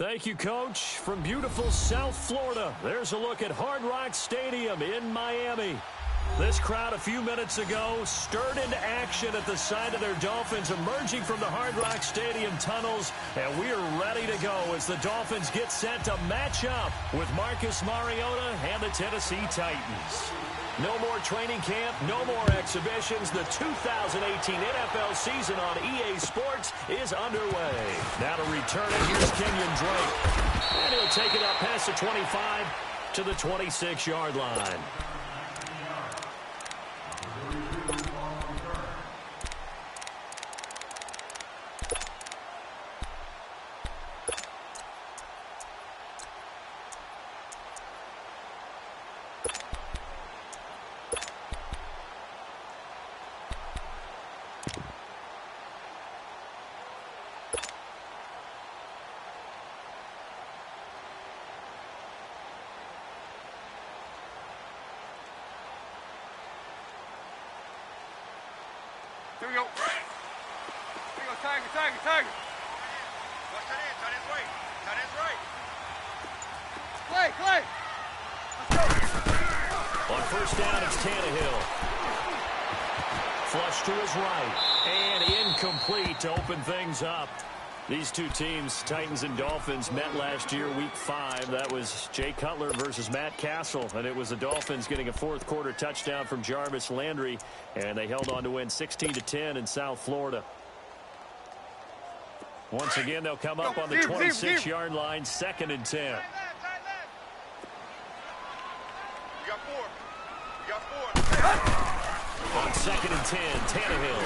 Thank you, Coach. From beautiful South Florida, there's a look at Hard Rock Stadium in Miami. This crowd a few minutes ago stirred into action at the side of their Dolphins emerging from the Hard Rock Stadium tunnels, and we are ready to go as the Dolphins get set to match up with Marcus Mariota and the Tennessee Titans. No more training camp, no more exhibitions. The 2018 NFL season on EA Sports is underway. Now to return it, here's Kenyon Drake. And he'll take it up past the 25 to the 26-yard line. Here we go. Here we go, Tiger, Tiger, Tiger. Watch that in, tight end's right. Tight end's right. Clay, Clay. Let's go. On first down, it's Tannehill. Flush to his right. And incomplete to open things up. These two teams, Titans and Dolphins, met last year, Week 5. That was Jay Cutler versus Matt Castle, and it was the Dolphins getting a fourth-quarter touchdown from Jarvis Landry, and they held on to win 16-10 in South Florida. Once again, they'll come up on the 26-yard line, 2nd and 10. You got 4. You got 4. On 2nd and 10, Tannehill.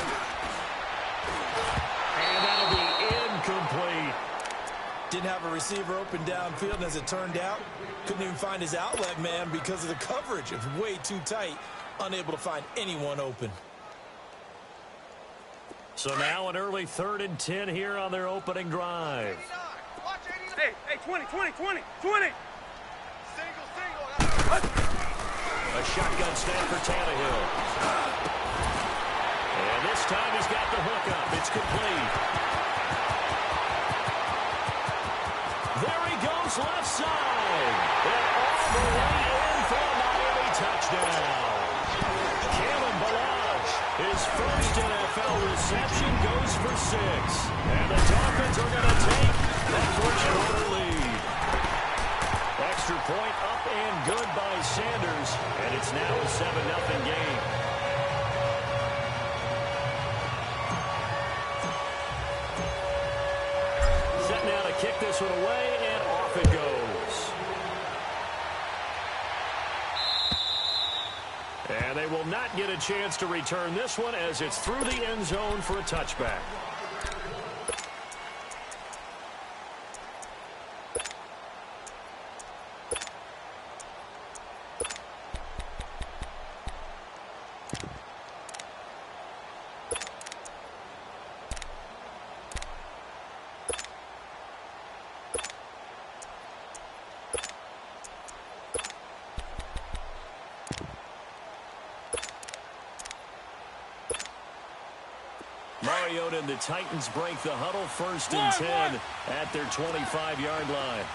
And that'll be incomplete. Didn't have a receiver open downfield, and as it turned out, couldn't even find his outlet man because of the coverage. It was way too tight, unable to find anyone open. So now an early 3rd and 10 here on their opening drive. Hey, 20, 20, 20, 20. Single. A shotgun snap for Tannehill. And this time he's got the hook up. It's complete. There he goes left side. And all the way in for a Miami touchdown. Kalen Ballage, his first NFL reception, goes for 6. And the Dolphins are going to take that 4-quarter lead. Extra point up and good by Sanders. And it's now a 7-0 game. Now to kick this one away, and off it goes. And they will not get a chance to return this one as it's through the end zone for a touchback. Mariota and the Titans break the huddle, 1st and 10 at their 25-yard line.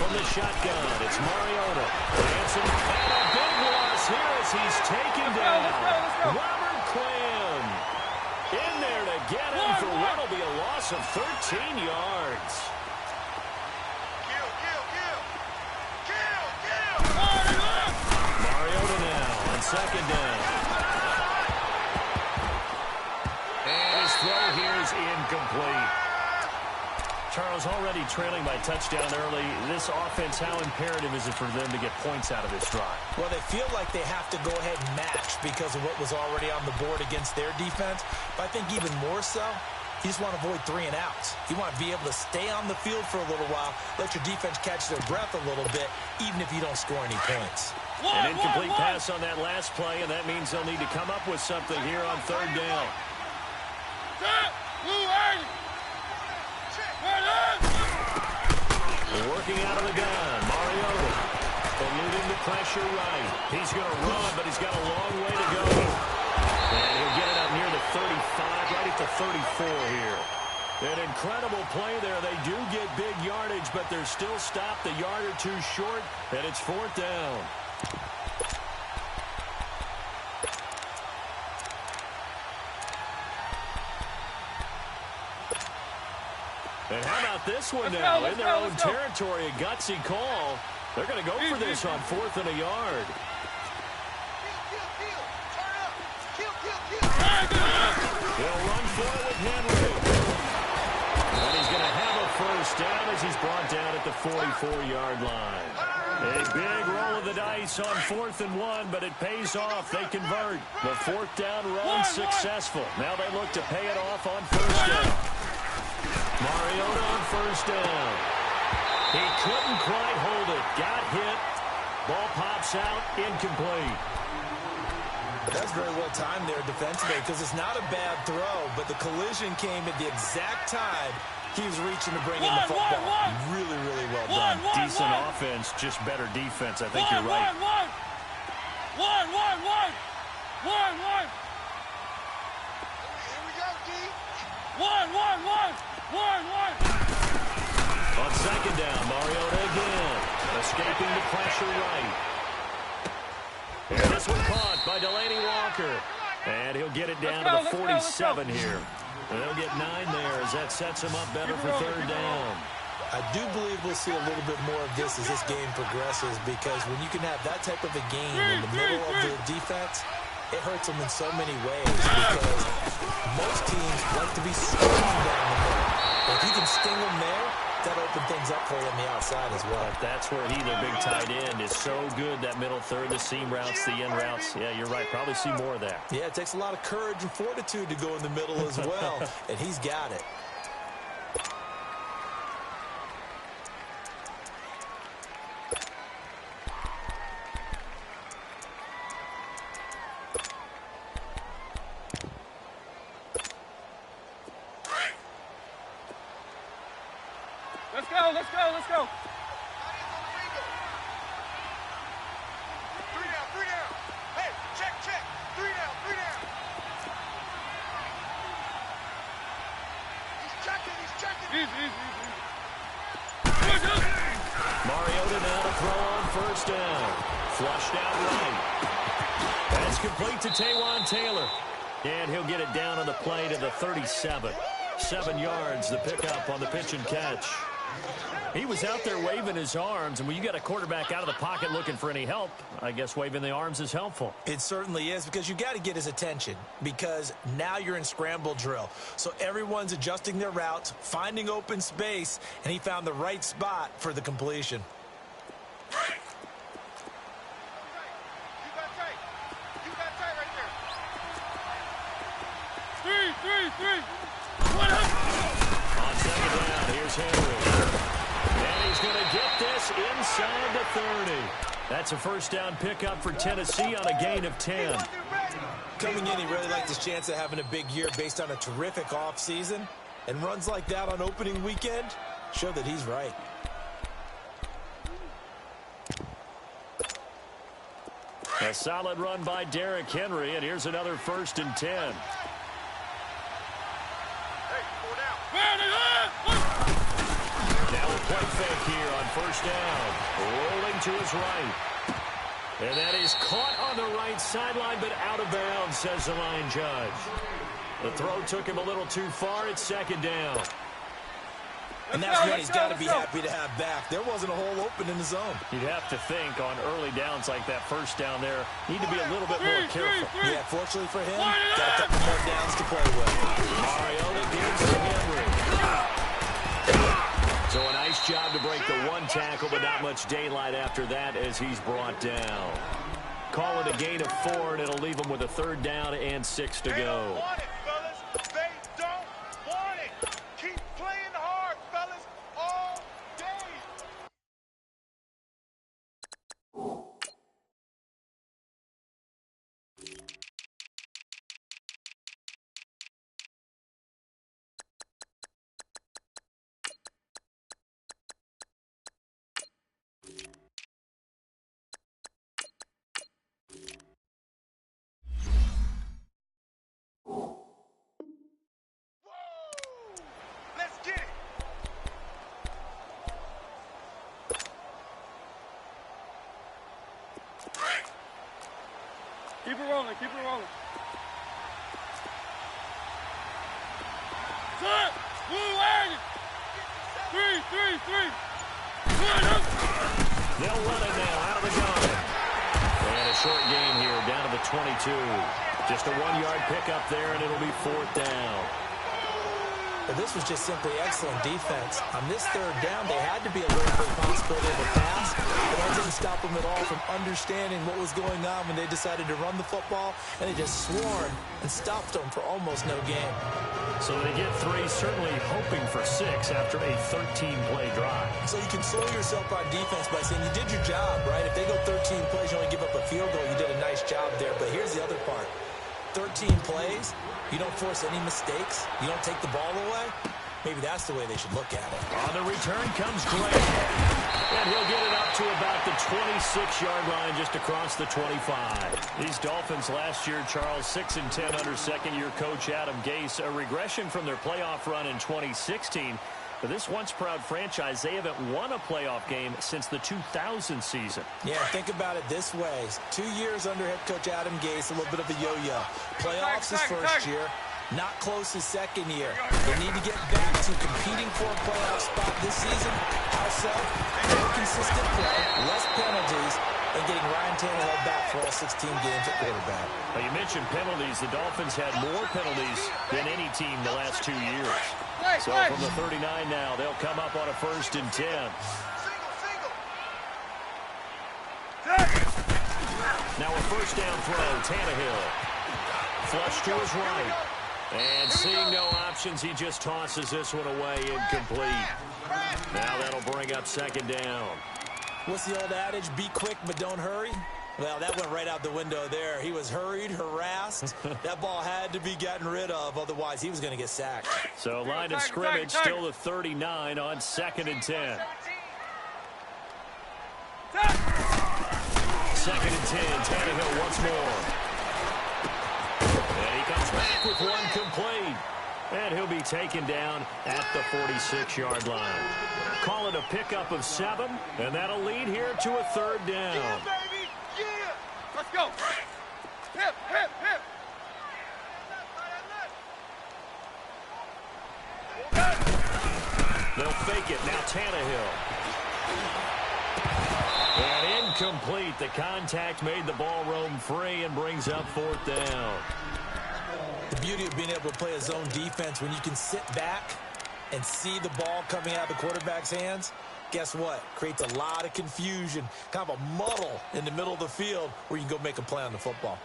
From the shotgun, it's Mariota. Dancing, and a big loss here as he's taken down. Robert Quinn in there to get him for what will be a loss of 13 yards. Mariota now on 2nd down. And his throw here is incomplete. Charles, already trailing by touchdown early. This offense, how imperative is it for them to get points out of this drive? Well, they feel like they have to go ahead and match because of what was already on the board against their defense. But I think even more so, you just want to avoid 3 and outs. You want to be able to stay on the field for a little while, let your defense catch their breath a little bit, even if you don't score any points. An incomplete pass on that last play, and that means they'll need to come up with something here on 3rd down. Working out of the gun, Mariota. Eluding the pressure right. He's going to run, but he's got a long way to go. And he'll get it up near the 35, right at the 34 here. An incredible play there. They do get big yardage, but they're still stopped a yard or two short, and it's 4th down. And how about this one now? In their own territory, a gutsy call. They're going to go for this on 4th and a yard. He'll run for it with Henry. And he's going to have a first down as he's brought down at the 44-yard line. A big roll of the dice on 4th and 1, but it pays off. They convert. The 4th down run successful. Now they look to pay it off on 1st down. Mariota on 1st down. He couldn't quite hold it. Got hit. Ball pops out. Incomplete. That's very well timed there defensively because it's not a bad throw, but the collision came at the exact time he was reaching to bring in the football. Really, really well done. Decent offense, just better defense. I think you're right. Here we go, D. On 2nd down, Mariota again. Escaping the pressure right. And this one caught by Delaney Walker. And he'll get it down to the 47 here. And they'll get 9 there as that sets him up better for 3rd down. I do believe we'll see a little bit more of this as this game progresses because when you can have that type of a game in the middle of the defense, it hurts them in so many ways because most teams like to be stinging down the middle. But if you can sting them there, that opens things up for you on the outside as well. That's where he, their big tight end, is so good, that middle third, the seam routes, the in routes. Yeah, you're right. Probably see more of that. Yeah, it takes a lot of courage and fortitude to go in the middle as well, and he's got it. Let's go. 3 down. Hey, check. 3 down. He's checking. Easy. Mariota now to throw on 1st down. Flushed out right. That's complete to Taywan Taylor. And he'll get it down on the play to the 37. 7 yards, the pickup on the pitch and catch. He was out there waving his arms, and when you got a quarterback out of the pocket looking for any help, I guess waving the arms is helpful. It certainly is because you got to get his attention because now you're in scramble drill. So everyone's adjusting their routes, finding open space, and he found the right spot for the completion. You got tight right there. 3. On 2nd down, here's Henry. And he's going to get this inside the 30. That's a 1st down pickup for Tennessee on a gain of 10. Coming in, he really liked his chance of having a big year based on a terrific offseason. And runs like that on opening weekend show that he's right. A solid run by Derrick Henry, and here's another 1st and 10. Hey, 4 down. Now a play fake here on 1st down. Rolling to his right. And that is caught on the right sideline, but out of bounds, says the line judge. The throw took him a little too far. It's 2nd down. And that's what he's got to be happy to have back. There wasn't a hole open in the zone. You'd have to think on early downs like that 1st down there, need to be a little bit more careful. Yeah, fortunately for him, got a couple more downs to play with. Mariota gives to Henry. So a nice job to break the 1 tackle, but not much daylight after that as he's brought down. Call it a gain of 4, and it'll leave him with a 3rd down and 6 to go. They'll run it now out of the gun. And a short gain here down to the 22. Just a 1-yard pickup there, and it'll be 4th down. But this was just simply excellent defense. On this 3rd down, they had to be alert for the possibility of a pass, but that didn't stop them at all from understanding what was going on when they decided to run the football, and they just swarmed and stopped them for almost no gain. So they get 3, certainly hoping for 6 after a 13-play drive. So you console yourself on defense by saying you did your job, right? If they go 13 plays, you only give up a field goal, you did a nice job there. But here's the other part. 13 plays, you don't force any mistakes, you don't take the ball away. Maybe that's the way they should look at it. On the return comes Gray. And he'll get it up to about the 26-yard line, just across the 25. These Dolphins last year, Charles, 6-10 under second-year coach Adam Gase. A regression from their playoff run in 2016. But this once-proud franchise, they haven't won a playoff game since the 2000 season. Yeah, think about it this way. 2 years under head coach Adam Gase, a little bit of a yo-yo. Playoffs his first year, not close his second year. They need to get back to competing for a playoff spot this season. How so? More consistent play, less penalties, and getting Ryan Tannehill back for all 16 games at quarterback. Well, you mentioned penalties. The Dolphins had more penalties than any team the last 2 years. So from the 39 now, they'll come up on a 1st and 10. Now a 1st down throw, Tannehill. Flush to his right. And seeing no options, he just tosses this one away, incomplete. Now that'll bring up 2nd down. What's the old adage? Be quick, but don't hurry. Well, that went right out the window there. He was hurried, harassed. That ball had to be gotten rid of, otherwise he was going to get sacked. So line of scrimmage, still the 39 on 2nd and 10. 2nd and 10, Tannehill once more. And he comes back with one complete. And he'll be taken down at the 46-yard line. Call it a pickup of 7, and that'll lead here to a 3rd down. Yeah, baby! Yeah! Let's go! Hip, hip, hip! They'll fake it. Now Tannehill. And incomplete. The contact made the ball roam free and brings up 4th down. The beauty of being able to play a zone defense when you can sit back and see the ball coming out of the quarterback's hands, guess what? Creates a lot of confusion, kind of a muddle in the middle of the field where you can go make a play on the football.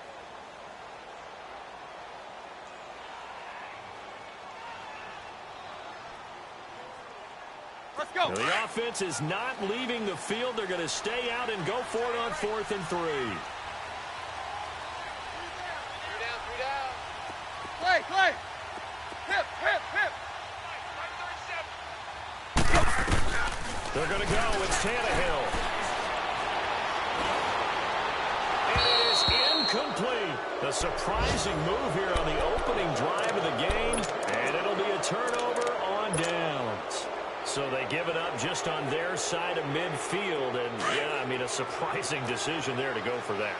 Let's go! Now, the offense is not leaving the field. They're going to stay out and go for it on 4th and 3. Play! Hip, hip, hip! They're going to go. It's Tannehill. And it is incomplete. A surprising move here on the opening drive of the game. And it'll be a turnover on downs. So they give it up just on their side of midfield. And, yeah, I mean, a surprising decision there to go for that.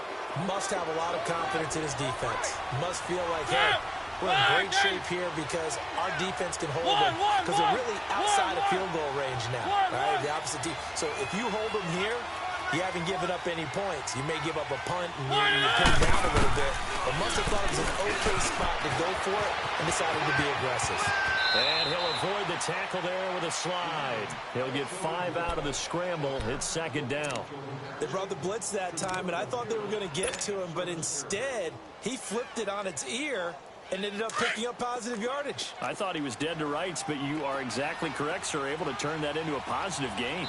Must have a lot of confidence in his defense. Must feel like, hey, we're in great shape here because our defense can hold them. Because they're really outside of field goal range now. Right? The opposite team. So if you hold them here, you haven't given up any points. You may give up a punt and you pin down a little bit. But must have thought it was an okay spot to go for it and decided to be aggressive. And he'll avoid the tackle there with a slide. He'll get 5 out of the scramble. It's 2nd down. They brought the blitz that time, and I thought they were going to get to him. But instead, he flipped it on its ear and ended up picking up positive yardage. I thought he was dead to rights, but you are exactly correct, sir. Able to turn that into a positive gain.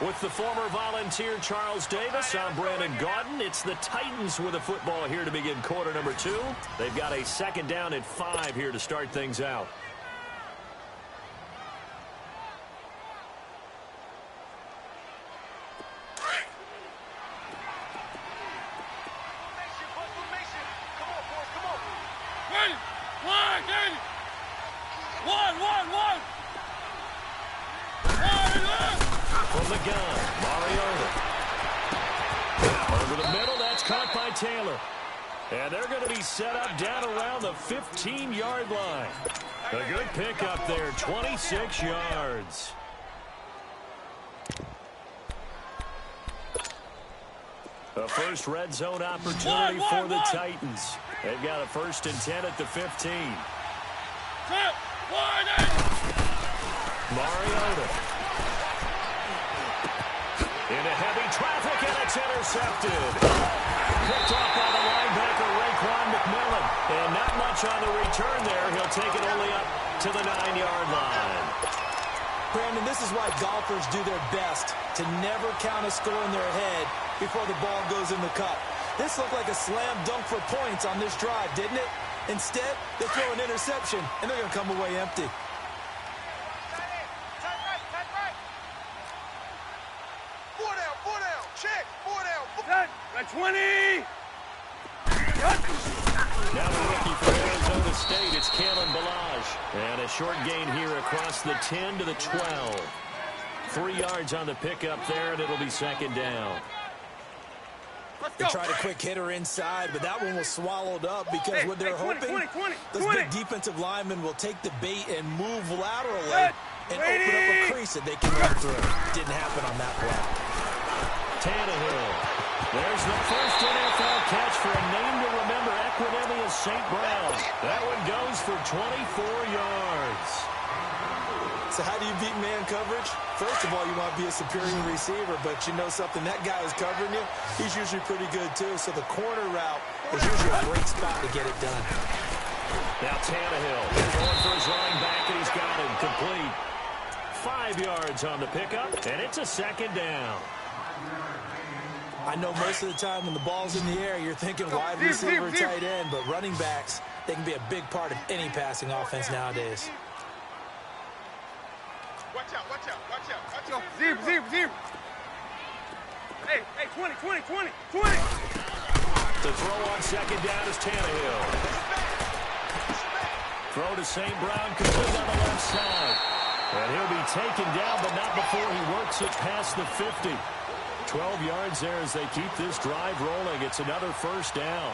With the former Volunteer Charles Davis, I'm Brandon Gaudin. It's the Titans with a football here to begin quarter number 2. They've got a 2nd down and 5 here to start things out. From the gun, Mariota. Over the middle, that's caught by Taylor. And they're going to be set up down around the 15-yard line. A good pickup there, 26 yards. A first red zone opportunity for the Titans. They've got a 1st and 10 at the 15. Mariota. Into heavy traffic, and it's intercepted. Picked off by the linebacker, Raekwon McMillan. And not much on the return there. He'll take it only up to the 9-yard line. Brandon, this is why golfers do their best to never count a score in their head before the ball goes in the cup. This looked like a slam dunk for points on this drive, didn't it? Instead, they throw an interception, and they're going to come away empty. At 20! Now the rookie for Arizona State, it's Kalen Ballage. And a short gain here across the 10 to the 12. 3 yards on the pickup there, and it'll be 2nd down. They tried a quick hitter inside, but that one was swallowed up because what they're hoping, those big defensive linemen will take the bait and move laterally and open up a crease that they can run through. Didn't happen on that play. Tannehill. There's the first NFL catch for a name to remember, Equanimeous St. Brown. That one goes for 24 yards. So how do you beat man coverage? First of all, you want to be a superior receiver, but you know something, that guy who's covering you, he's usually pretty good too. So the corner route is usually a great spot to get it done. Now Tannehill going for his running back, and he's got him complete. 5 yards on the pickup, and it's a 2nd down. I know most of the time when the ball's in the air, you're thinking wide receiver, tight end, but running backs, they can be a big part of any passing offense nowadays. Watch out, watch out, watch out, watch out. Zero. Hey, 20. The throw on 2nd down is Tannehill. Throw to St. Brown, complete on the left side. And he'll be taken down, but not before he works it past the 50. 12 yards there as they keep this drive rolling. It's another 1st down.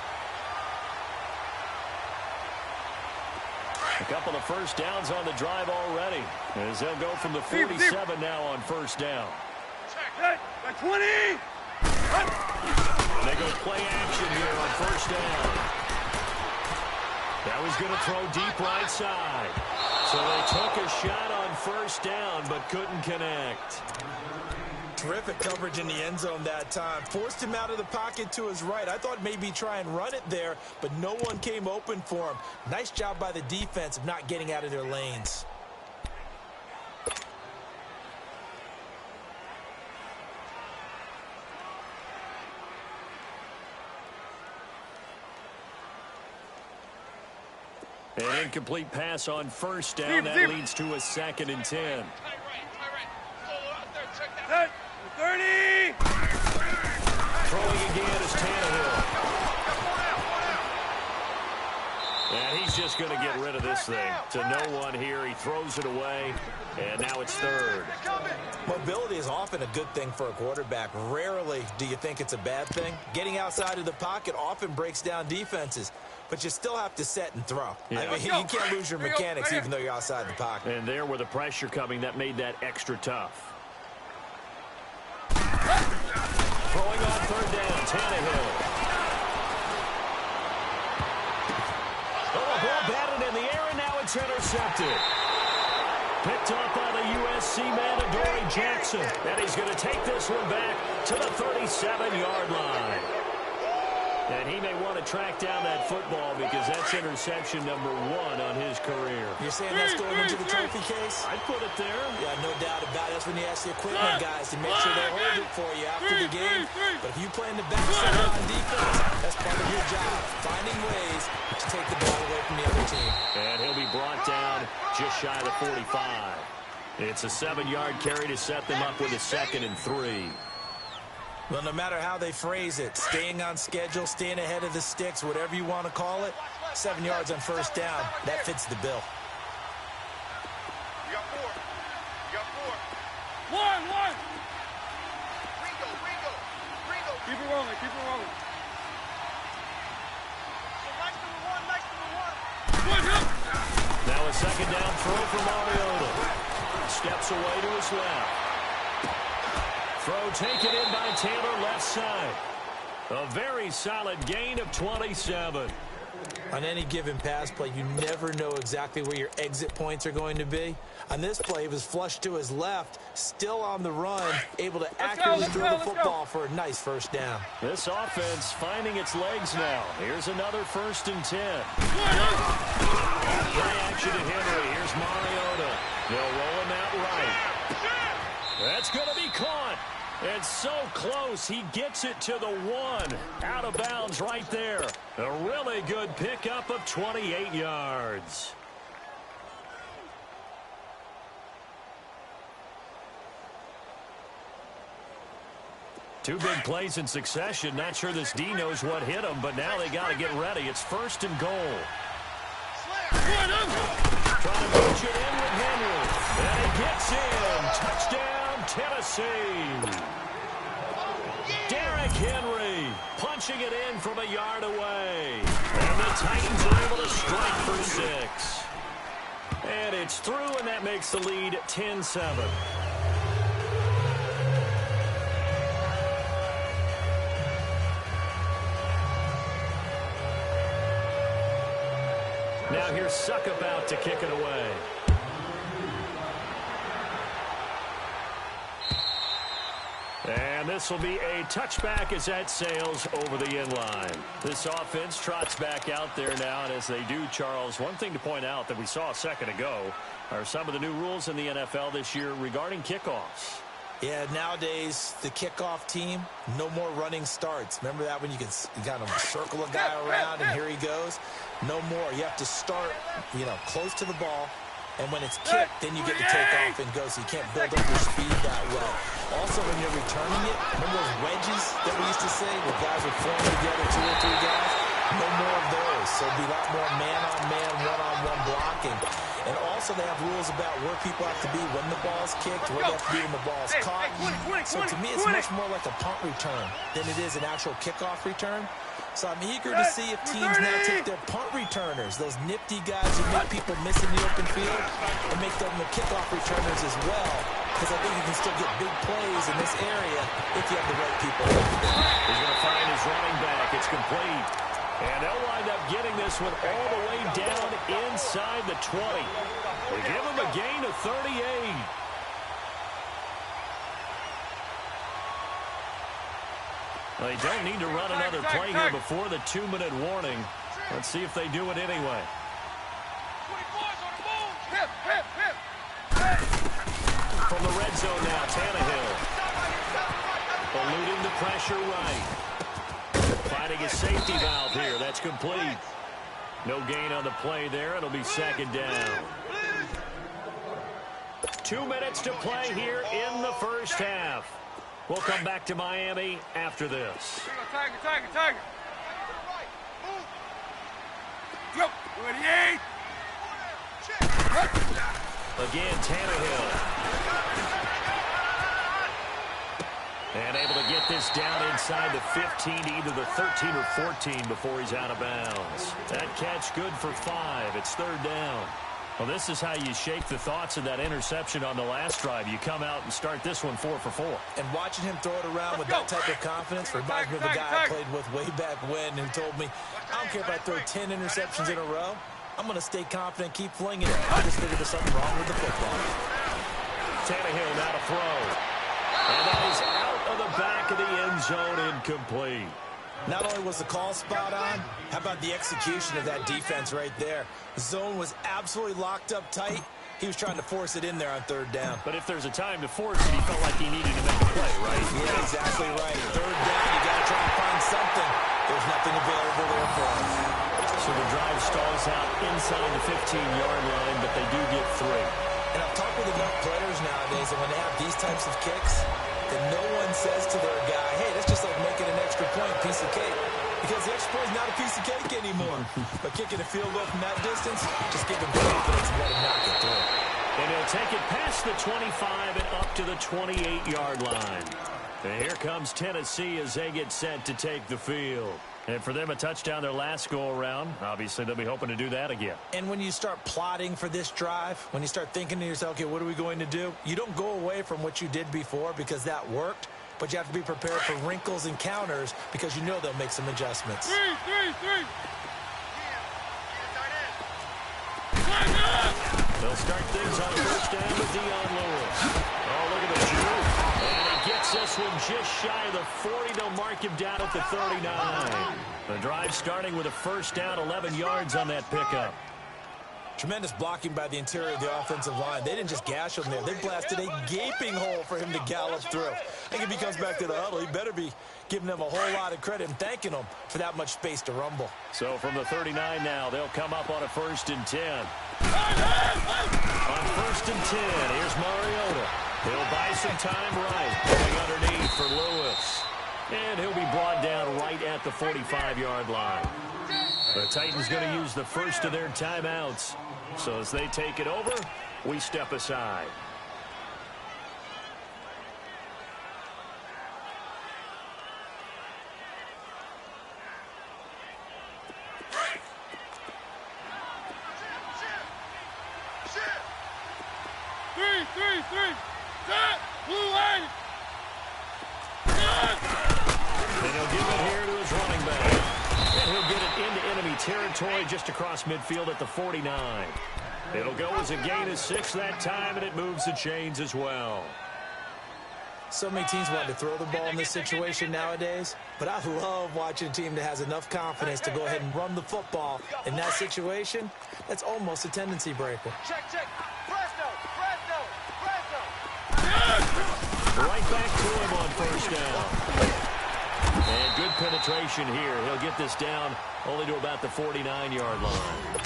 A couple of 1st downs on the drive already, as they'll go from the 47 now on 1st down. At 20! They go play action here on 1st down. That was going to throw deep right side. So they took a shot on 1st down, but couldn't connect. Terrific coverage in the end zone that time. Forced him out of the pocket to his right. I thought maybe try and run it there, but no one came open for him. Nice job by the defense of not getting out of their lanes. An incomplete pass on 1st down. That leads to a 2nd and 10. 30! Throwing again is Tannehill. And he's just going to get rid of this thing. To no one here. He throws it away. And now it's 3rd. Mobility is often a good thing for a quarterback. Rarely do you think it's a bad thing. Getting outside of the pocket often breaks down defenses. But you still have to set and throw. Yeah. I mean, you can't lose your mechanics even though you're outside the pocket. And there with the pressure coming, that made that extra tough. Throwing on 3rd down, Tannehill. Oh, a ball batted in the air, and now it's intercepted. Picked up by the USC man, Adoree Jackson. And he's going to take this one back to the 37-yard line. And he may want to track down that football because that's interception number 1 on his career. You're saying that's going into the trophy case? I'd put it there. Yeah, no doubt about it. That's when you ask the equipment guys to make sure they hold it for you after the game. But if you play in the backside on defense, that's part of your job, finding ways to take the ball away from the other team. And he'll be brought down just shy of the 45. It's a 7-yard carry to set them up with a 2nd and 3. Well, no matter how they phrase it, staying on schedule, staying ahead of the sticks, whatever you want to call it, 7 yards on 1st down, that fits the bill. You got 4. You got 4. One. Ringo. Keep it rolling. So nice number one. That was second down throw for Mariota. Steps away to his left. Throw taken in by Taylor, left side. A very solid gain of 27. On any given pass play, you never know exactly where your exit points are going to be. On this play, he was flushed to his left, still on the run, able to accurately throw the football for a nice first down. This offense finding its legs now. Here's another 1st and 10. Play action to Henry. Here's Mariota. They'll roll him out right. That's going to be caught. It's so close. He gets it to the 1. Out of bounds right there. A really good pickup of 28 yards. Two big plays in succession. Not sure this D knows what hit him, but now they got to get ready. It's 1st and goal. Trying to push it in with Henry. And he gets in. Touchdown, Tennessee. Derrick Henry punching it in from a yard away. And the Titans are able to strike for 6. And it's through, and that makes the lead 10-7. Now here's Suckup out to kick it away. And this will be a touchback as that sails over the end line. This offense trots back out there now, and as they do, Charles, one thing to point out that we saw a second ago are some of the new rules in the NFL this year regarding kickoffs. Yeah, nowadays, the kickoff team, no more running starts. Remember that when you kind of circle a guy around and here he goes? No more. You have to start, close to the ball. And when it's kicked, then you get to take off and go, so you can't build up your speed that way. Also, when you're returning it, remember those wedges that we used to say where guys would form together, 2 or 3 guys? No more of those. So it'll be a lot more man-on-man, one-on-one blocking. And also they have rules about where people have to be when the ball's kicked, where they have to be when the ball's caught. So to me, it's much more like a punt return than it is an actual kickoff return. So I'm eager to see if teams now take their punt returners, those nifty guys who make people miss in the open field, and make them the kickoff returners as well, because I think you can still get big plays in this area if you have the right people. He's going to find his running back. It's complete. And they'll wind up getting this one all the way down inside the 20. They give him a gain of 38. Well, they don't need to run another play here before the 2-minute warning. Let's see if they do it anyway. From the red zone now, Tannehill. Eluding the pressure right. Finding a safety valve here. That's complete. No gain on the play there. It'll be 2nd down. 2 minutes to play here in the first half. We'll come back to Miami after this. Tiger. Yep. Again, Tannehill. And able to get this down inside the 15 to either the 13 or 14 before he's out of bounds. That catch good for 5. It's 3rd down. Well, this is how you shake the thoughts of that interception on the last drive. You come out and start this one 4 for 4. And watching him throw it around with that type of confidence reminds me of the guy I played with way back when who told me, I don't care if I throw 10 interceptions in a row. I'm going to stay confident, keep flinging it. I just figured there's something wrong with the football. Tannehill now to throw. And that is out of the back of the end zone, incomplete. Not only was the call spot on, how about the execution of that defense right there? The zone was absolutely locked up tight. He was trying to force it in there on 3rd down. But if there's a time to force it, he felt like he needed to make a play, right? Yeah, exactly right. 3rd down, you got to try and find something. There's nothing available there for him. So the drive stalls out inside the 15-yard line, but they do get 3. And I've talked with enough players nowadays that when they have these types of kicks, that no one says to their guy, hey, that's just like making an extra point, piece of cake. Because the extra point is not a piece of cake anymore. But kicking a field goal from that distance, just give him confidence and let him knock it through. And he'll take it past the 25 and up to the 28-yard line. And here comes Tennessee as they get set to take the field. And for them, a touchdown their last go-around. Obviously, they'll be hoping to do that again. And when you start plotting for this drive, when you start thinking to yourself, okay, what are we going to do? You don't go away from what you did before because that worked, but you have to be prepared for wrinkles and counters because you know they'll make some adjustments. Three. They'll start things on first down with Dion Lewis. Oh, look at the juke. And he gets this one just shy of the 40. They'll mark him down at the 39. The drive starting with a first down, 11 yards on that pickup. Tremendous blocking by the interior of the offensive line. They didn't just gash him there. They blasted a gaping hole for him to gallop through. I think if he comes back to the huddle, he better be giving them a whole lot of credit and thanking them for that much space to rumble. So from the 39 now, they'll come up on a 1st and 10. On 1st and 10, here's Mariota. He'll buy some time right. Going underneath for Lewis. And he'll be brought down right at the 45-yard line. The Titans going to use the first of their timeouts. So as they take it over, we step aside. Three. Set. Blue line. And he'll give it here to his running back. And he'll get it into enemy territory just across midfield at the 49. It'll go as a gain of 6 that time, and it moves the chains as well. So many teams want to throw the ball in this situation nowadays, but I love watching a team that has enough confidence to go ahead and run the football. In that situation, that's almost a tendency breaker. Check. Presto. Right back to him on first down. And good penetration here. He'll get this down only to about the 49-yard line.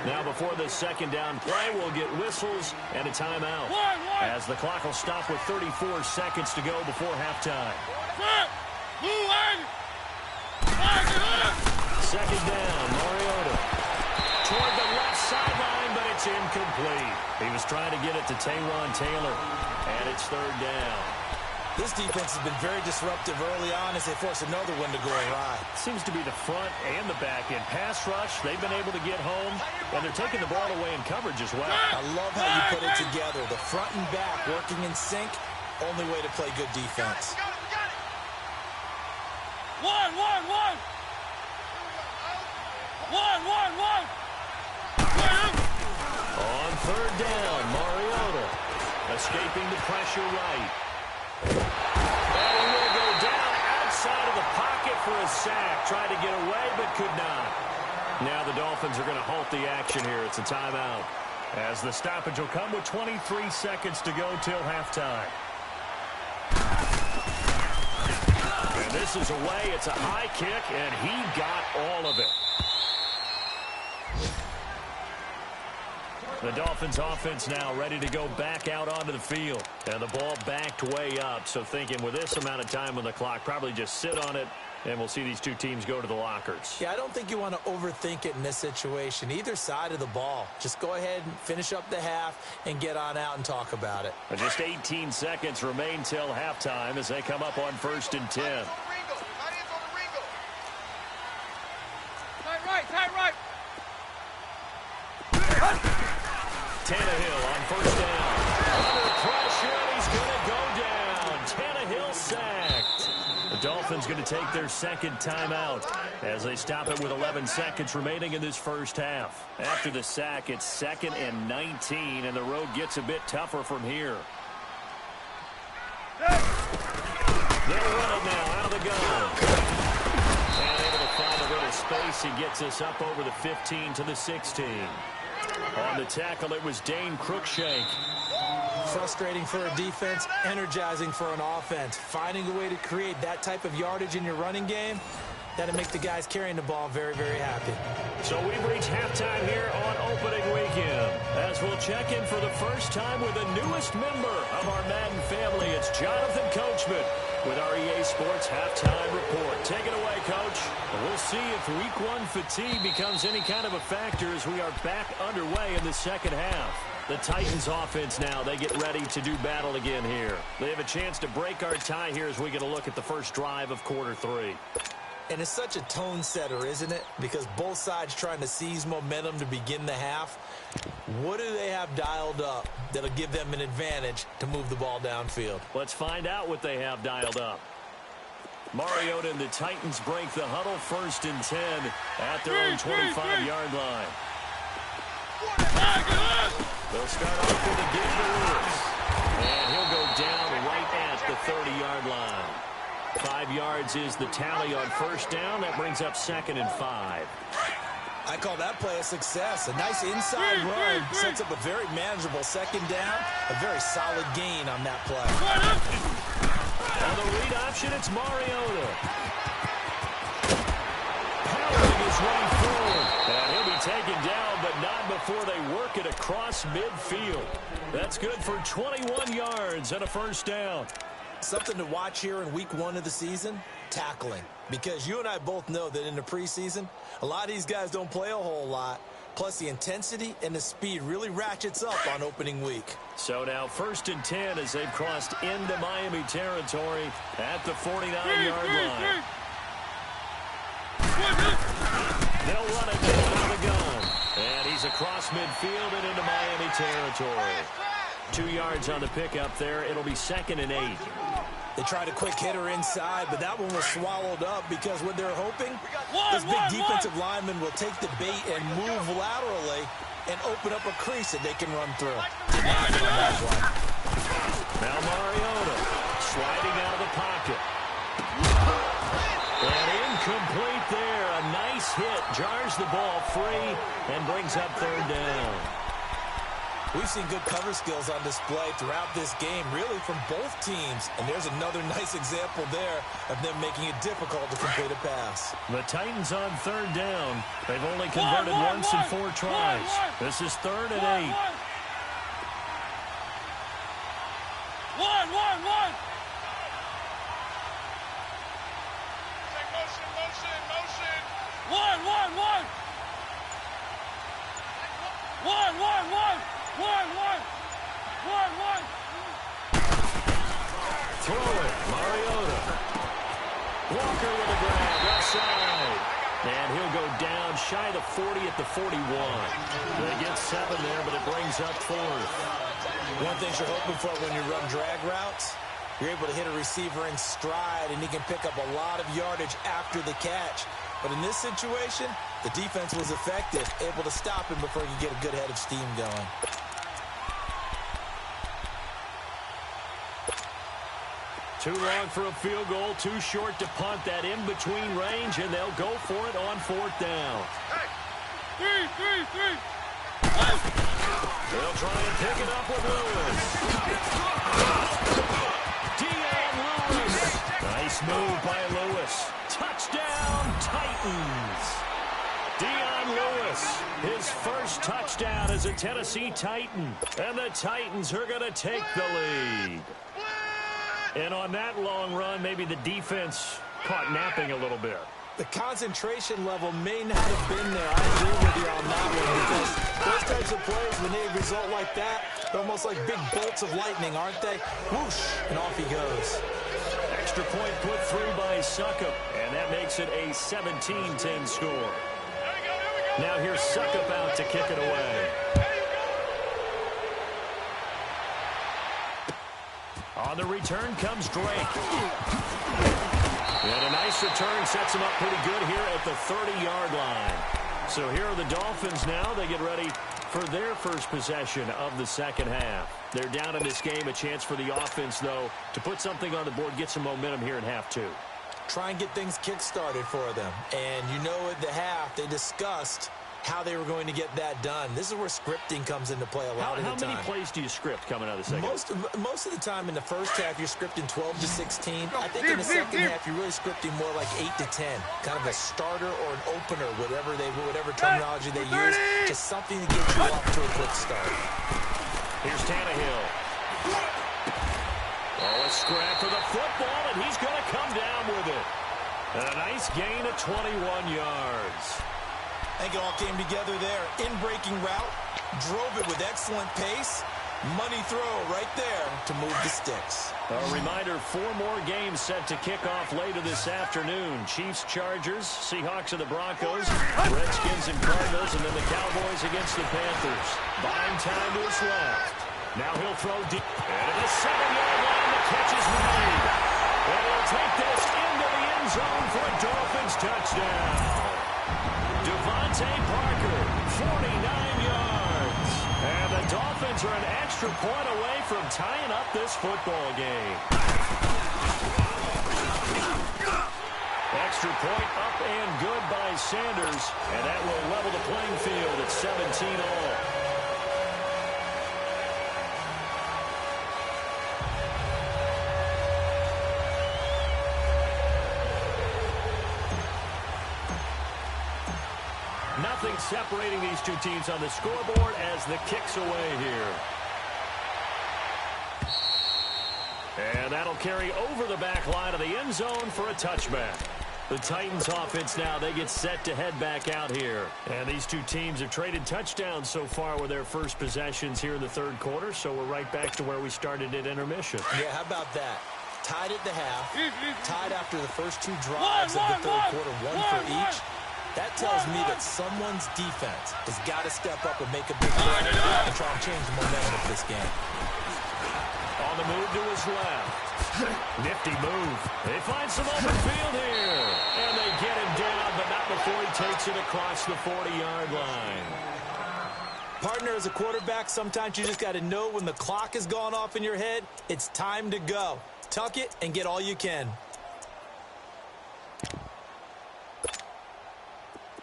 Now before the second down play, we'll get whistles and a timeout. As the clock will stop with 34 seconds to go before halftime. Second down, Mariota. Toward the left sideline, but it's incomplete. He was trying to get it to Taywan Taylor, and it's 3rd down. This defense has been very disruptive early on as they force another one to go awry. Seems to be the front and the back end. Pass rush, they've been able to get home, and they're taking the ball away in coverage as well. I love how you put it together. The front and back working in sync, only way to play good defense. One. On 3rd down, Mariota escaping the pressure right. And he will go down outside of the pocket for a sack. Tried to get away, but could not. Now the Dolphins are going to halt the action here. It's a timeout. As the stoppage will come with 23 seconds to go till halftime. And this is away. It's a high kick, and he got all of it. The Dolphins offense now ready to go back out onto the field. And the ball backed way up. So thinking with this amount of time on the clock, probably just sit on it, and we'll see these two teams go to the lockers. Yeah, I don't think you want to overthink it in this situation. Either side of the ball. Just go ahead and finish up the half and get on out and talk about it. And just 18 seconds remain till halftime as they come up on 1st and 10. Tight right. Tannehill on 1st down. Under pressure, and he's going to go down. Tannehill sacked. The Dolphins going to take their second timeout as they stop it with 11 seconds remaining in this first half. After the sack, it's 2nd and 19, and the road gets a bit tougher from here. They'll run it now out of the gun. And able to find a little space. He gets us up over the 15 to the 16. On the tackle, it was Dane Cruikshank. Frustrating for a defense, energizing for an offense. Finding a way to create that type of yardage in your running game, that'll make the guys carrying the ball very, very happy. So we've reached halftime here on opening weekend. As we'll check in for the first time with the newest member of our Madden family, it's Jonathan Coachman with our EA Sports Halftime Report. Take it away, Coach. We'll see if Week 1 fatigue becomes any kind of a factor as we are back underway in the second half. The Titans offense now, they get ready to do battle again here. They have a chance to break our tie here as we get a look at the first drive of quarter 3. And it's such a tone setter, isn't it? Because both sides trying to seize momentum to begin the half. What do they have dialed up that'll give them an advantage to move the ball downfield? Let's find out what they have dialed up. Mariota and the Titans break the huddle, 1st and 10 at their own 25-yard line. They'll start off with a give to Lewis. And he'll go down right at the 30-yard line. 5 yards is the tally on 1st down. That brings up 2nd and 5. I call that play a success. A nice inside run sets up a very manageable 2nd down. A very solid gain on that play. On the read option, it's Mariota. Powering his way forward. And he'll be taken down, but not before they work it across midfield. That's good for 21 yards and a 1st down. Something to watch here in week 1 of the season, tackling. Because you and I both know that in the preseason, a lot of these guys don't play a whole lot. Plus, the intensity and the speed really ratchets up on opening week. So now 1st and 10 as they've crossed into Miami territory at the 49-yard line. They'll run it down out of the gun. And he's across midfield and into Miami territory. 2 yards on the pickup there. It'll be 2nd and 8. They tried a quick hitter inside, but that one was swallowed up because what they're hoping, this big defensive lineman will take the bait and move laterally and open up a crease that they can run through. Now Mariota sliding out of the pocket. And incomplete there. A nice hit. Jars the ball free and brings up 3rd down. We've seen good cover skills on display throughout this game, really from both teams. And there's another nice example there of them making it difficult to complete a pass. The Titans on 3rd down. They've only converted once in 4 tries. This is 3rd and 8. One. Take motion. One. Throw it, Mariota. Walker with a grab, left side. And he'll go down shy of the 40 at the 41. They get 7 there, but it brings up 4th. One thing you're hoping for when you run drag routes, you're able to hit a receiver in stride, and he can pick up a lot of yardage after the catch. But in this situation, the defense was effective, able to stop him before he could get a good head of steam going. Too long for a field goal, too short to punt. That in-between range, and they'll go for it on 4th down. Three. They'll try and pick it up with Lewis. Lewis. Nice move by Lewis. Touchdown, Titans. Lewis, his first touchdown as a Tennessee Titan. And the Titans are going to take the lead. And on that long run, maybe the defense caught napping a little bit. The concentration level may not have been there. I agree with you on that one, because those types of plays, when they result like that, they're almost like big bolts of lightning, aren't they? Whoosh, and off he goes. Extra point put through by Suckup, and that makes it a 17-10 score. Now here's Suckup out to kick it away. On the return comes Drake. And a nice return sets him up pretty good here at the 30-yard line. So here are the Dolphins now. They get ready for their first possession of the second half. They're down in this game. A chance for the offense, though, to put something on the board, get some momentum here in half 2. Try and get things kick-started for them. And you know at the half, they discussed how they were going to get that done. This is where scripting comes into play a lot of the time. How many plays do you script coming out of the second half? Most of the time in the first half, you're scripting 12 to 16. I think in the second half, you're really scripting more like 8 to 10. Kind of a starter or an opener, whatever terminology they use. Just something to get you off to a quick start. Here's Tannehill. Oh, a scrap for the football, and he's going to come down with it. And a nice gain of 21 yards. I think it all came together there. In-breaking route, drove it with excellent pace, Money throw right there to move the sticks. A reminder, 4 more games set to kick off later this afternoon. Chiefs, Chargers, Seahawks and the Broncos, Redskins and Cardinals, and then the Cowboys against the Panthers. Buying time to his left. Now he'll throw deep. And at the 7-yard line, the catch is made. And he'll take this into the end zone for a Dolphins touchdown. Devontae Parker, 49 yards. And the Dolphins are an extra point away from tying up this football game. Extra point up and good by Sanders. And that will level the playing field at 17 all. Nothing separating these two teams on the scoreboard as the kick's away here. And that'll carry over the back line of the end zone for a touchback. The Titans offense now, they get set to head back out here. And these two teams have traded touchdowns so far with their first possessions here in the third quarter, so we're right back to where we started at intermission. Yeah, how about that? Tied at the half, tied after the first 2 drives of the third quarter, 1 for each. That tells me that someone's defense has got to step up and make a big play and try and change the momentum of this game. On the move to his left. Nifty move. They find some open field here. And they get him down, but not before he takes it across the 40-yard line. Partner, as a quarterback, sometimes you just got to know when the clock has gone off in your head, it's time to go. Tuck it and get all you can.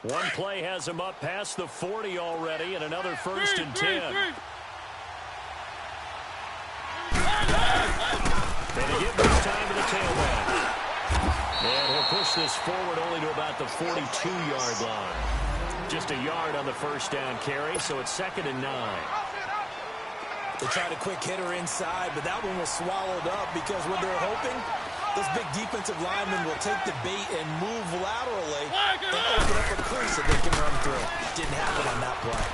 One play has him up past the 40 already, and another 1st and 10. And he gives this time to the tailback. And he'll push this forward only to about the 42-yard line. Just a yard on the first down carry, so it's 2nd and 9. They tried a quick hitter inside, but that one was swallowed up because when they're hoping, this big defensive lineman will take the bait and move laterally and open up a crease that they can run through. Didn't happen on that play.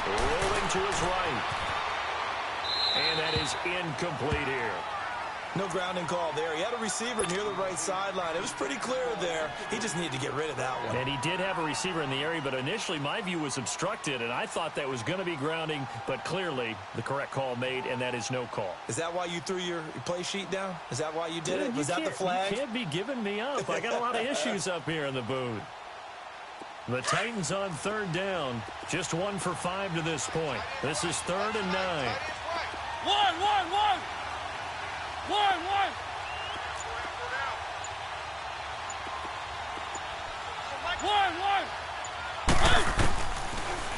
Rolling to his right. And that is incomplete here. No grounding call there. He had a receiver near the right sideline. It was pretty clear there. He just needed to get rid of that one. And he did have a receiver in the area, but initially my view was obstructed, and I thought that was going to be grounding, but clearly the correct call made, and that is no call. Is that why you threw your play sheet down? Is that why you did it? Was that the flag? You can't be giving me up. I got a lot of issues up here in the booth. The Titans on 3rd down. Just 1 for 5 to this point. This is 3rd and 9. One.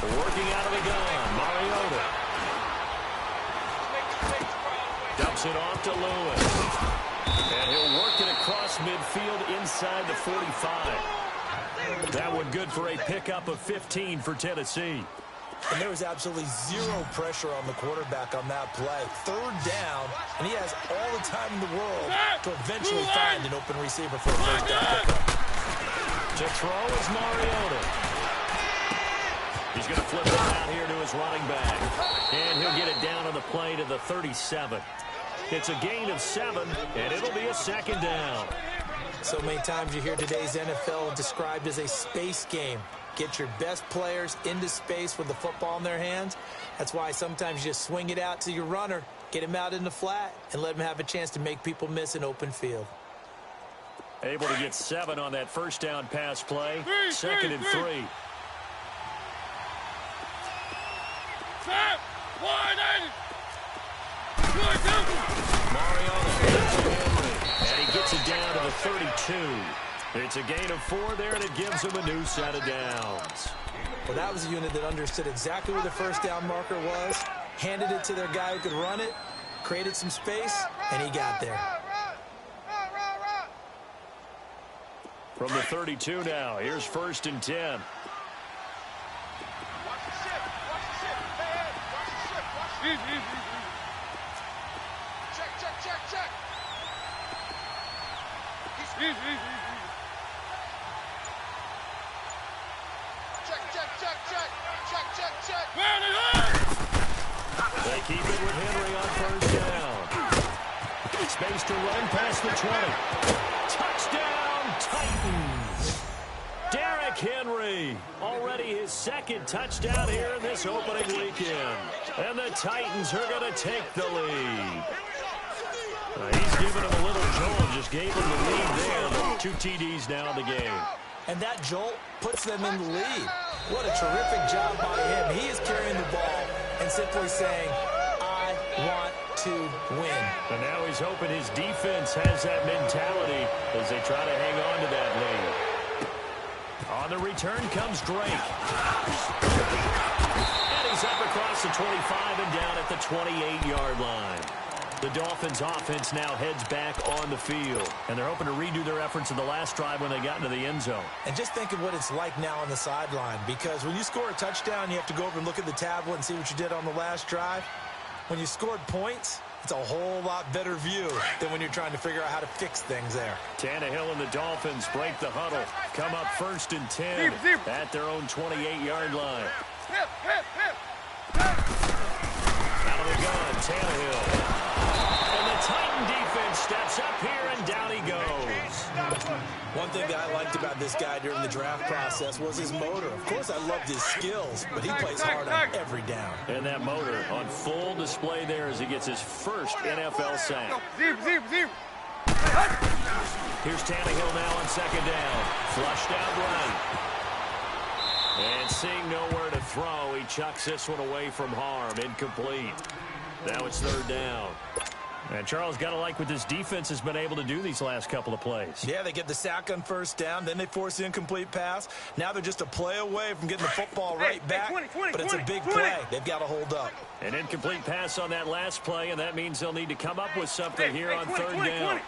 Working out of the gun, Mariota. Dumps it off to Lewis. And he'll work it across midfield inside the 45. That one good for a pickup of 15 for Tennessee. And there was absolutely zero pressure on the quarterback on that play. 3rd down, and he has all the time in the world to eventually find an open receiver for a 1st down pickup. To throw is Mariota. He's going to flip it out here to his running back. And he'll get it down on the play to the 37. It's a gain of 7, and it'll be a 2nd down. So many times you hear today's NFL described as a space game. Get your best players into space with the football in their hands. That's why sometimes you just swing it out to your runner, get him out in the flat, and let him have a chance to make people miss an open field. Able to get 7 on that 1st down pass play. 2nd and 3. Mariota, and he gets it down to the 32. It's a gain of 4 there, and it gives him a new set of downs. Well, that was a unit that understood exactly where the 1st down marker was, handed it to their guy who could run it, created some space, and he got there. From the 32 now, here's 1st and 10. Check. Check. They keep it with Henry on first down. Space to run past the 20. Touchdown, Titans. Derrick Henry, already his second touchdown here in this opening weekend. And the Titans are going to take the lead. He's giving him a little jolt, just gave him the lead there. The 2 TDs now in the game. And that jolt puts them in the lead. What a terrific job by him. He is carrying the ball and simply saying, I want to win. And now he's hoping his defense has that mentality as they try to hang on to that lead. On the return comes Drake. And he's up across the 25 and down at the 28-yard line. The Dolphins offense now heads back on the field. And they're hoping to redo their efforts in the last drive when they got into the end zone. And just think of what it's like now on the sideline. Because when you score a touchdown, you have to go over and look at the tablet and see what you did on the last drive. When you scored points, it's a whole lot better view than when you're trying to figure out how to fix things there. Tannehill and the Dolphins break the huddle. Come up 1st and 10 at their own 28-yard line. Out of the gun, Tannehill. And the Titan defense steps up here, and down he goes. One thing that I liked about this guy during the draft process was his motor. Of course, I loved his skills, but he plays hard on every down. And that motor on full display there as he gets his first NFL sack. Here's Tannehill now on 2nd down. Flushed out right. And seeing nowhere to throw, he chucks this one away from harm. Incomplete. Now it's 3rd down. And Charles, got to like what this defense has been able to do these last couple of plays. Yeah, they get the sack on 1st down, then they force the incomplete pass. Now they're just a play away from getting the football right back, but it's a big play. They've got to hold up. An incomplete pass on that last play, and that means they'll need to come up with something here on 3rd down.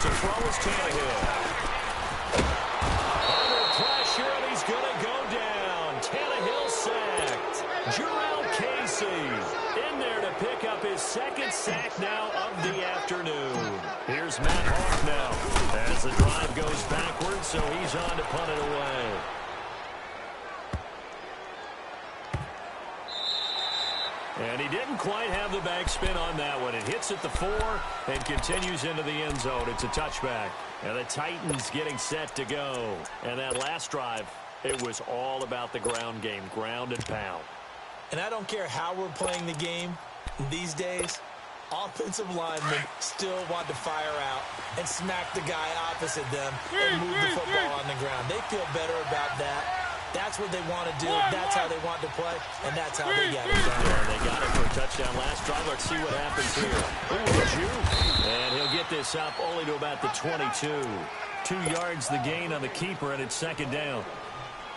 To throw is Tannehill. Under pressure, and he's going to go down. Tannehill sacked. Jarrell Casey in there to pick up his 2nd sack now of the afternoon. Here's Matt Hawk now as the drive goes backwards, so he's on to punt it away. And he didn't quite have the backspin on that one. It hits at the 4 and continues into the end zone. It's a touchback. And the Titans getting set to go. And that last drive, it was all about the ground game, ground and pound. And I don't care how we're playing the game these days, offensive linemen still want to fire out and smack the guy opposite them and move the football on the ground. They feel better about that. That's what they want to do. That's how they want to play, and that's how they get it done. Yeah, they got it for a touchdown last drive. Let's see what happens here. Ooh, juke. And he'll get this up only to about the 22. 2 yards the gain on the keeper, and it's 2nd down.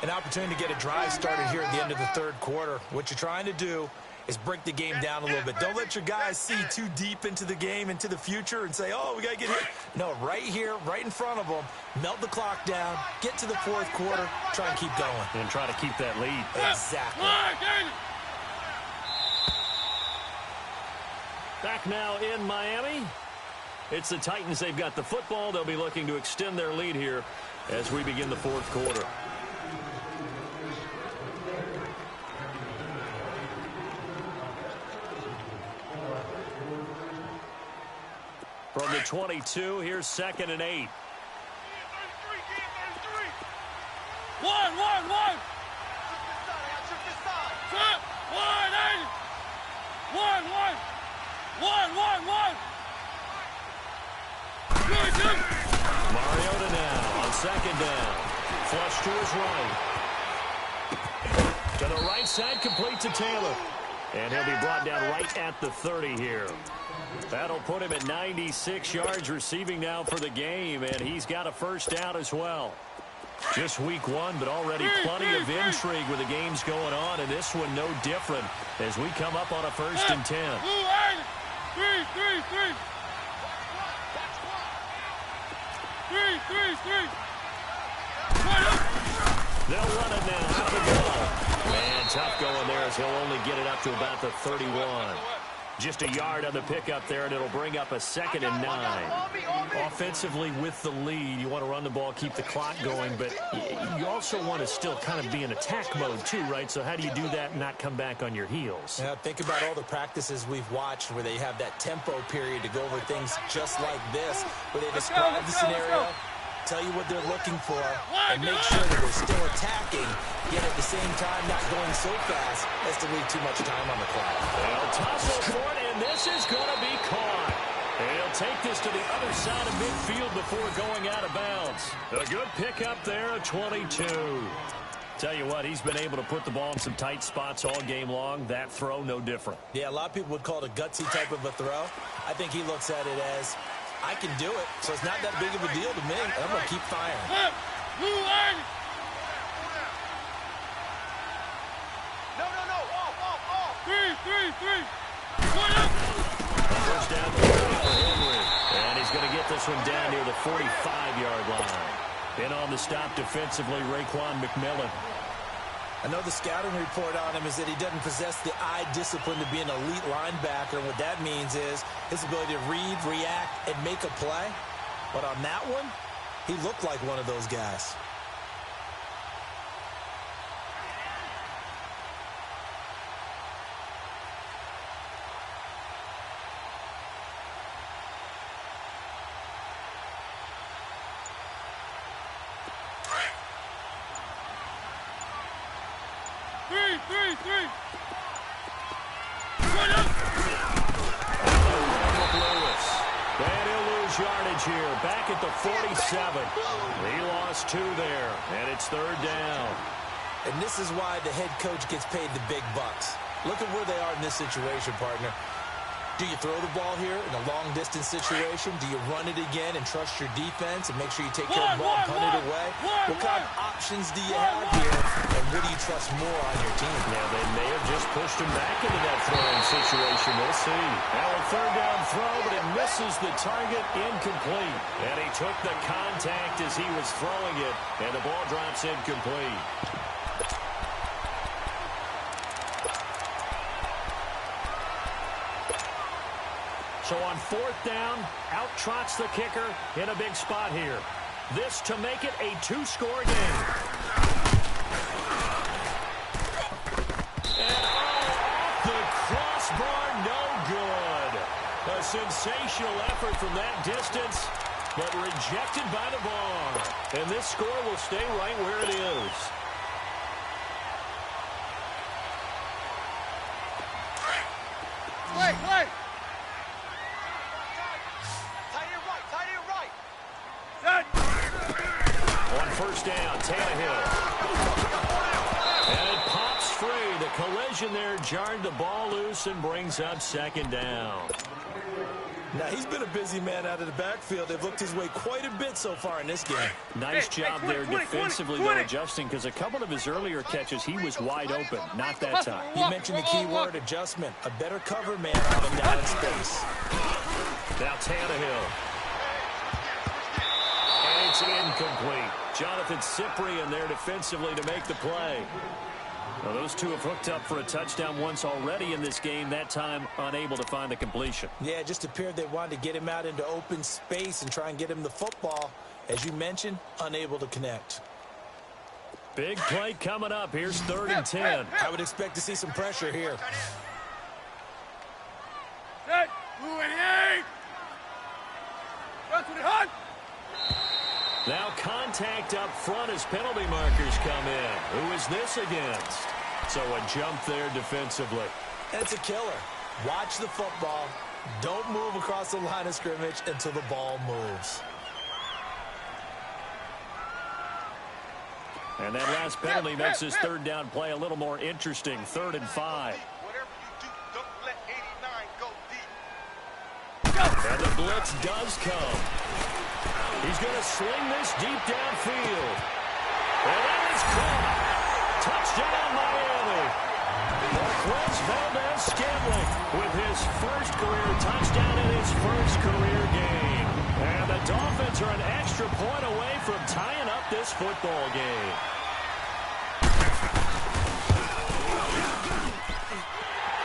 An opportunity to get a drive started here at the end of the 3rd quarter. What you're trying to do is break the game down a little bit. Don't let your guys see too deep into the game, into the future, and say, oh, we got to get here. No, right here, right in front of them, melt the clock down, get to the 4th quarter, try and keep going. And try to keep that lead. Exactly. Back now in Miami. It's the Titans. They've got the football. They'll be looking to extend their lead here as we begin the 4th quarter. From the 22, here's 2nd and 8. 1. Mariota now on 2nd down. Flush to his right. To the right side, complete to Taylor. And he'll be brought down right at the 30 here. That'll put him at 96 yards receiving now for the game, and he's got a 1st down as well. Just week 1, but already plenty of intrigue with the games going on, and this one no different as we come up on a 1st and 10. They'll run it now. Out of the goal. Man, tough going there as he'll only get it up to about the 31. Just a yard on the pickup there, and it'll bring up a 2nd and 9. Offensively with the lead, you want to run the ball, keep the clock going, but you also want to still kind of be in attack mode too, right? So how do you do that and not come back on your heels? Yeah, think about all the practices we've watched where they have that tempo period to go over things just like this, where they describe the scenario, tell you what they're looking for, and make sure that they're still attacking, yet at the same time not going so fast as to leave too much time on the clock. They'll tussle for it, and this is going to be caught. He'll take this to the other side of midfield before going out of bounds. A good pickup there, a 22. Tell you what, he's been able to put the ball in some tight spots all game long. That throw, no different. Yeah, a lot of people would call it a gutsy type of a throw. I think he looks at it as, I can do it, so it's not that big of a deal to me. I'm going to keep firing. No. Off. Three. First down for Henry. And he's going to get this one down near the 45-yard line. In on the stop defensively, Raekwon McMillan. I know the scouting report on him is that he doesn't possess the eye discipline to be an elite linebacker. And what that means is his ability to read, react, and make a play. But on that one, he looked like one of those guys. Three. And he'll lose yardage here. Back at the 47. He lost 2 there, and it's 3rd down. And this is why the head coach gets paid the big bucks. Look at where they are in this situation, partner. Do you throw the ball here in a long-distance situation? Do you run it again and trust your defense and make sure you take care of the ball and punt it away? What kind of options do you have here, and what do you trust more on your team? Now, they may have just pushed him back into that throwing situation. We'll see. Now a 3rd down throw, but it misses the target, incomplete. And he took the contact as he was throwing it, and the ball drops incomplete. So on 4th down, out trots the kicker in a big spot here. This to make it a 2-score game. And off the crossbar, no good. A sensational effort from that distance, but rejected by the bar. And this score will stay right where it is. Play. On 1st down, Tannehill. And it pops free. The collision there jarred the ball loose and brings up 2nd down. Now, he's been a busy man out of the backfield. They've looked his way quite a bit so far in this game. Nice job there defensively, though, adjusting, because a couple of his earlier catches, he was wide open. Not that time. You mentioned the key word, adjustment. A better cover man on him down in space. Now Tannehill. And it's incomplete. Jonathan Cyprien there defensively to make the play. Well, those two have hooked up for a touchdown once already in this game, that time unable to find the completion. Yeah, it just appeared they wanted to get him out into open space and try and get him the football. As you mentioned, unable to connect. Big play coming up. Here's 3rd and 10. I would expect to see some pressure here. Set. Blue and 8. Run to the hunt. Now contact up front as penalty markers come in. Who is this against? So a jump there defensively. That's a killer. Watch the football. Don't move across the line of scrimmage until the ball moves. And that last penalty makes this 3rd down play a little more interesting. 3rd and 5. Whatever you do, don't let 89 go deep. And the blitz does come. He's going to sling this deep downfield. And that is caught. Touchdown, Miami. Marquez Valdez-Scantling with his first career touchdown in his first career game. And the Dolphins are an extra point away from tying up this football game.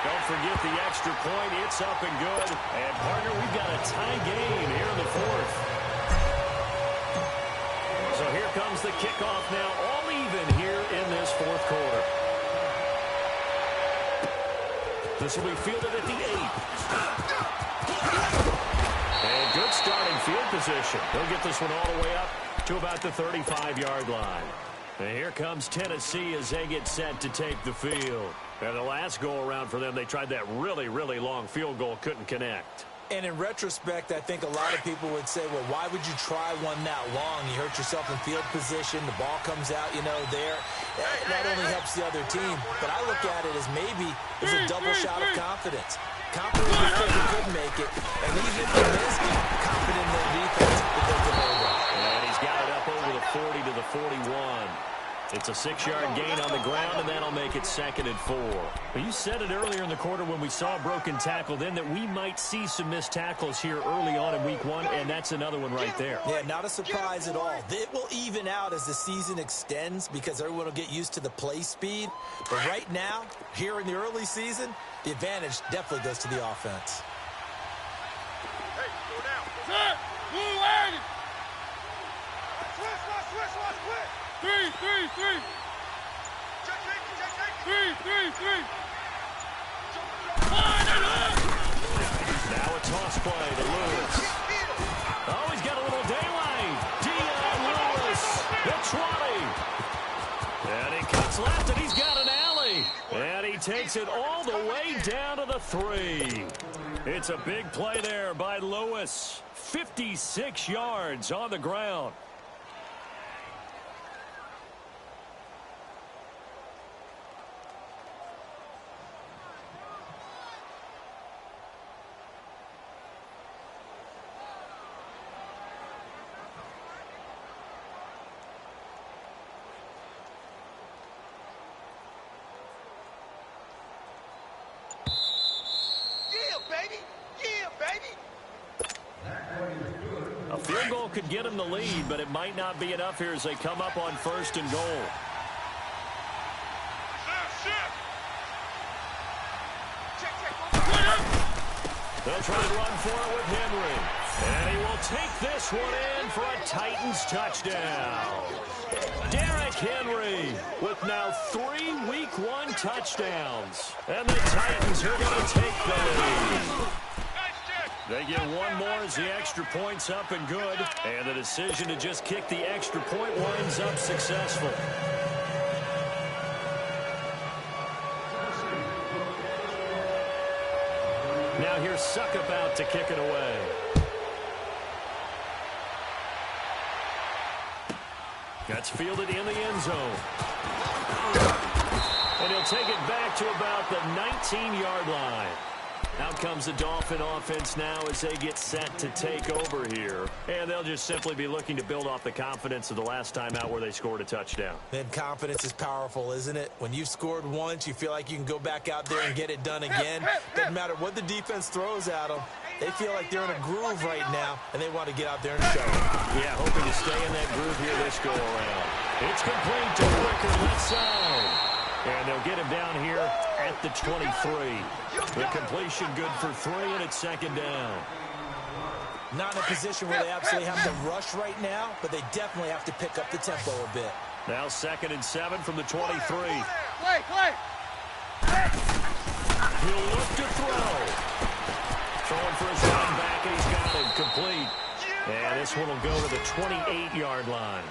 Don't forget the extra point. It's up and good. And, partner, we've got a tie game here in the fourth. So here comes the kickoff now, all even here in this fourth quarter. This will be fielded at the 8. And good starting field position. They'll get this one all the way up to about the 35-yard line. And here comes Tennessee as they get set to take the field. And the last go-around for them, they tried that really, really long field goal, couldn't connect. And in retrospect, I think a lot of people would say, well, why would you try one that long? You hurt yourself in field position. The ball comes out, there. That only helps the other team. But I look at it as maybe it's a double shot of confidence. Confident that they could make it. And even if they miss, confident in their defense that they can hold it. And he's got it up over the 40 to the 41. It's a 6-yard gain on the ground, and that'll make it 2nd and 4. But you said it earlier in the quarter when we saw a broken tackle then that we might see some missed tackles here early on in week 1, and that's another one right there. Yeah, not a surprise at all. It will even out as the season extends because everyone will get used to the play speed. But right now, here in the early season, the advantage definitely goes to the offense. Hey, go down. Set. Blue wagon. Switch. 3. Now a toss play to Lewis. Oh, he's got a little daylight. Dion Lewis, the 20. And he cuts left, and he's got an alley. And he takes it all the way down to the 3. It's a big play there by Lewis. 56 yards on the ground. A field goal could get him the lead, but it might not be enough here as they come up on 1st and goal. They'll try to run for it with Henry. And he will take this one in for a Titans touchdown. Derrick Henry with now 3 Week 1 touchdowns. And the Titans are going to take the lead. They get one more as the extra point's up and good. And the decision to just kick the extra point winds up successful. Now here's Suckup out to kick it away. That's fielded in the end zone. And he'll take it back to about the 19-yard line. Out comes the Dolphin offense now as they get set to take over here. And they'll just simply be looking to build off the confidence of the last time out where they scored a touchdown. And confidence is powerful, isn't it? When you've scored once, you feel like you can go back out there and get it done again. Doesn't matter what the defense throws at them. They feel like they're in a groove right now, and they want to get out there and show it. Yeah, hoping to stay in that groove here this go-around. It's complete to Wicker left side. And they'll get him down here at the 23. The completion good for 3, and it's 2nd down. Not in a position where they absolutely have to rush right now, but they definitely have to pick up the tempo a bit. Now 2nd and 7 from the 23. Clay. He'll look to throw. Throwing for his running back, and he's got it complete. And this one will go to the 28-yard line.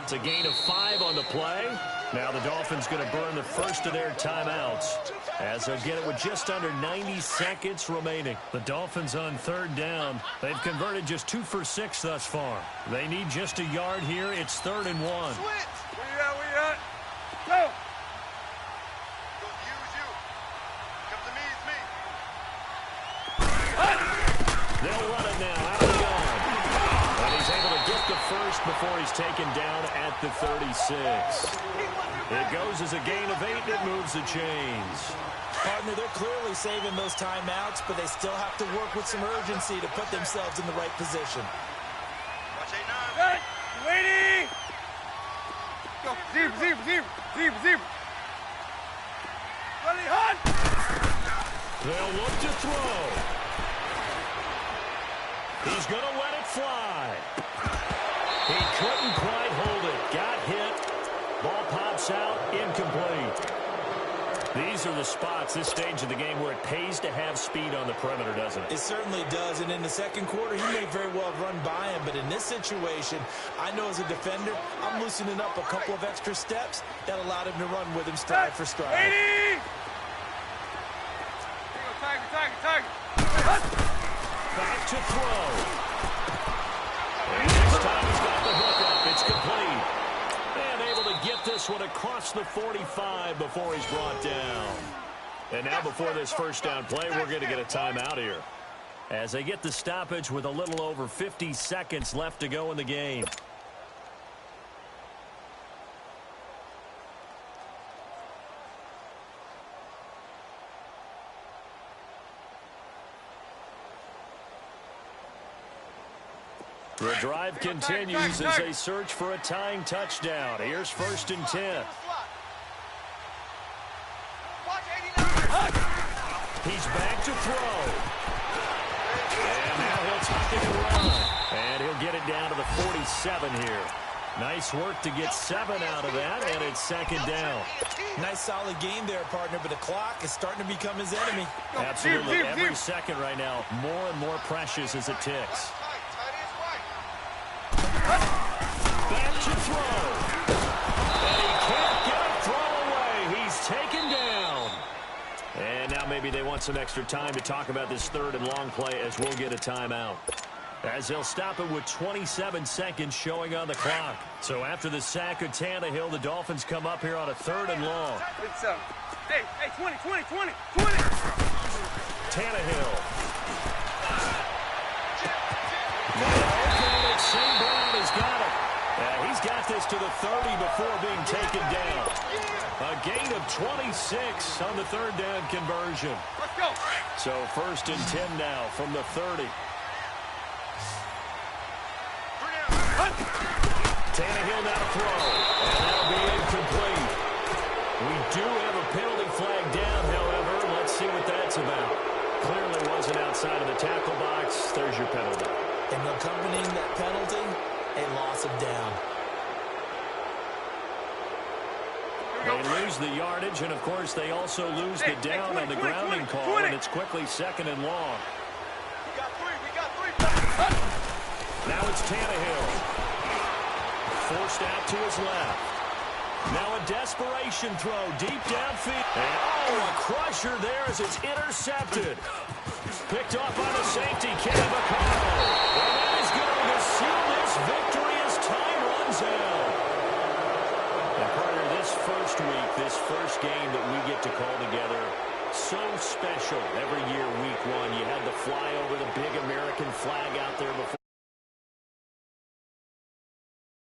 It's a gain of 5 on the play. Now the Dolphins going to burn the first of their timeouts as they'll get it with just under 90 seconds remaining. The Dolphins on 3rd down. They've converted just 2 for 6 thus far. They need just a yard here. It's 3rd and 1. Where you at? Go! They'll run it now out of the gun. And he's able to get the first before he's taken down at the 36. It goes as a gain of 8, and it moves the chains. Partner, they're clearly saving those timeouts, but they still have to work with some urgency to put themselves in the right position. Watch 8-9. Waiting! Go, zero. Ready, hunt! They'll look to throw. He's going to let it fly. He couldn't quite hold it. Got hit. Ball pops out. Incomplete. These are the spots, this stage of the game, where it pays to have speed on the perimeter, doesn't it? It certainly does, and in the second quarter, he may very well have run by him, but in this situation, I know as a defender, I'm loosening up a couple of extra steps that allowed him to run with him stride for stride. 80! Tiger. Back to throw. And this time he's got the hook up. It's complete. And able to get this one across the 45 before he's brought down. And now before this first down play, we're going to get a timeout here, as they get the stoppage with a little over 50 seconds left to go in the game. The drive continues as they search for a tying touchdown. Here's 1st and 10. He's back to throw. And now he'll tuck it and run. And he'll get it down to the 47 here. Nice work to get 7 out of that, and it's 2nd down. Nice solid game there, partner, but the clock is starting to become his enemy. Absolutely. Every second right now, more and more precious as it ticks. Back to throw. And he can't get a throw away. He's taken down. And now maybe they want some extra time to talk about this 3rd and long play, as we'll get a timeout, as they'll stop it with 27 seconds showing on the clock. So after the sack of Tannehill, the Dolphins come up here on a 3rd and long. Hey, 20. Tannehill. St. Brown has got it. He's got this to the 30 before being taken down. A gain of 26 on the 3rd down conversion. Let's go. So 1st and 10 now from the 30. Tannehill now to throw. And that'll be incomplete. We do have a penalty flag down, however. Let's see what that's about. Clearly wasn't outside of the tackle box. There's your penalty. And accompanying that penalty, a loss of down. They lose the yardage, and of course they also lose the down on the grounding call, and it's quickly 2nd and long. We got three. Now it's Tannehill. Forced out to his left. Now a desperation throw deep downfield. And a crusher there as it's intercepted. Picked off by the safety, Kenny McConnell. And that is going to seal this victory as time runs out. And Carter, this first week, this first game that we get to call together, so special every year, week 1. You had the flyover, the big American flag out there before.